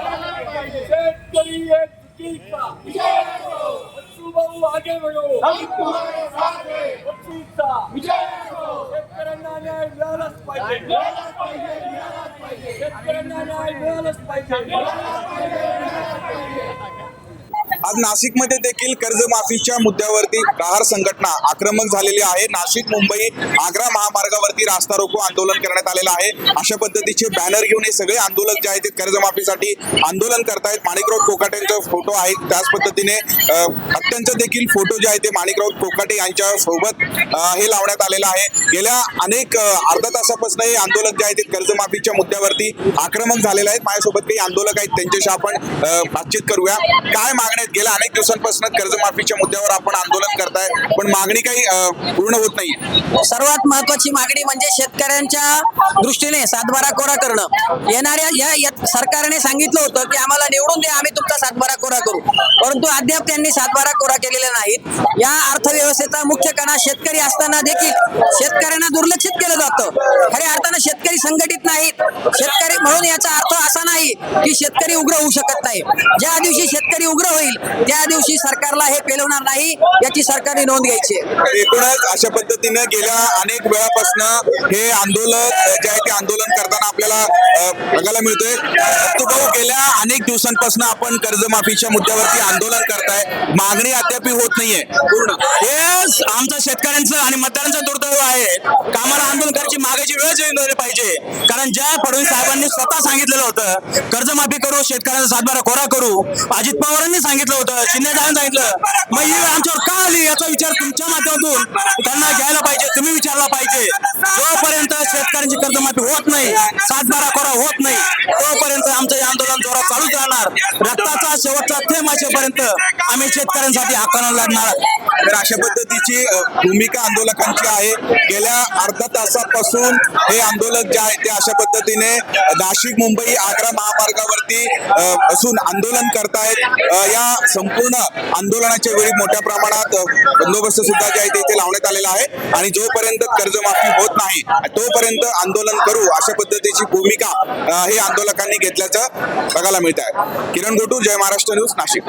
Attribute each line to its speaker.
Speaker 1: शेतकरी एकजुटीचा बच्चूभाऊ आगे बढ़ो, बच्चूचा शेतकऱ्यांना न्याय मिळालाच पाहिजे, शेतकऱ्यांना न्याय मिळालाच पाहिजे।
Speaker 2: आज नाशिकमध्ये देखील कर्जमाफीच्या मुद्द्यावरती प्रहार संघटना आक्रमक झालेली आहे। नाशिक मुंबई आग्रा महामार्गावरती रास्ता रोको आंदोलन करण्यात आलेलं आहे। अशा पद्धतीचे बॅनर घेऊन हे सगळे आंदोलक जे आहेत ते कर्जमाफीसाठी आंदोलन करतायत। माणिकराव कोकाटेंचा फोटो आहे, त्याच पद्धतीने हत्यांचा देखील फोटो जे आहे ते माणिकराव कोकाटे यांच्या सोबत हे लावण्यात आलेलं आहे। गेल्या अनेक अर्धा तासापासून हे आंदोलक जे आहेत ते कर्जमाफीच्या मुद्द्यावरती आक्रमक झालेले आहेत। माझ्यासोबत काही आंदोलक आहेत, त्यांच्याशी आपण बातचीत करूया। काय मागण्या गेल्या अनेक दिवसांपासून कर्जमाफीच्या मुद्द्यावर आपण आंदोलन करताय, पण मागणी काही पूर्ण होत नाहीये।
Speaker 3: सर्वात महत्वाची मागणी म्हणजे शेतकऱ्यांच्या दृष्टीने सातबारा कोरा करणं। येणाऱ्या या सरकारने सांगितलं होतं की आम्हाला निवडून द्या, आम्ही तुमचा सातबारा कोरा करू, परंतु अद्याप त्यांनी सातबारा कोरा केलेला नाहीत। या अर्थव्यवस्थेचा मुख्य कणा शेतकरी असताना देखील शेतकऱ्यांना दुर्लक्षित केलं जातं। खऱ्या अर्थानं शेतकरी संघटित नाहीत। शेतकरी म्हणून याचा अर्थ असा नाही की शेतकरी उग्र होऊ शकत नाही। ज्या दिवशी शेतकरी उग्र होईल त्या दिवशी सरकारला हे पेलवणार नाही, याची सरकारने नोंद घ्यायची आहे।
Speaker 2: एकूणच अशा पद्धतीने गेल्या अनेक वेळापासून हे आंदोलक जे आहे ते आंदोलन करताना आपल्याला बघायला मिळतोय। भाऊ, गेल्या अनेक दिवसांपासून आपण कर्जमाफीच्या मुद्द्यावरती आंदोलन करताय, मागणी अद्याप होत नाहीये पूर्ण।
Speaker 4: हे आमच्या शेतकऱ्यांचं आणि मतदारांचं दुर्दैव आहे। कामाला आंदोलन करायची मागायची वेळ येईल पाहिजे, कारण ज्या फडणवीस साहेबांनी स्वतः सांगितलेलं होतं कर्जमाफी करू, शेतकऱ्यांचा सातबारा कोरा करू, अजित पवारांनी सांगितलं होतं, शिंदे साहेबांनी सांगितलं, मग ही आमच्यावर का आली याचा विचार तुमच्या माध्यमातून त्यांना घ्यायला पाहिजे, तुम्ही विचारला पाहिजे। जोपर्यंत शेतकऱ्यांची कर्जमाफी होत नाही, सातबारा कोरा होत नाही, तोपर्यंत आमचं हे आंदोलन जोरात चालूच राहणार। रक्ताचा शेवटचा थेंब असेपर्यंत आम्ही शेतकऱ्यांसाठी हक्कानं लढणार।
Speaker 2: तर अशा पद्धतीची भूमिका आंदोलकांची आहे। गेल्या अर्धा तासापासून हे आंदोलक जे आहे ते अशा पद्धतीने नाशिक मुंबई आग्रा महामार्गावरती असून आंदोलन करतायत। या संपूर्ण आंदोलनाच्या वेळी मोठ्या प्रमाणात बंदोबस्त सुद्धा जे आहे ते लावण्यात आलेला आहे आणि जोपर्यंत कर्जमाफी होत नाही तोपर्यंत आंदोलन करू, अशा पद्धतीची भूमिका हे आंदोलकांनी घेतल्याचं बघायला मिळत आहे। किरण गोटू, जय महाराष्ट्र न्यूज, नाशिक।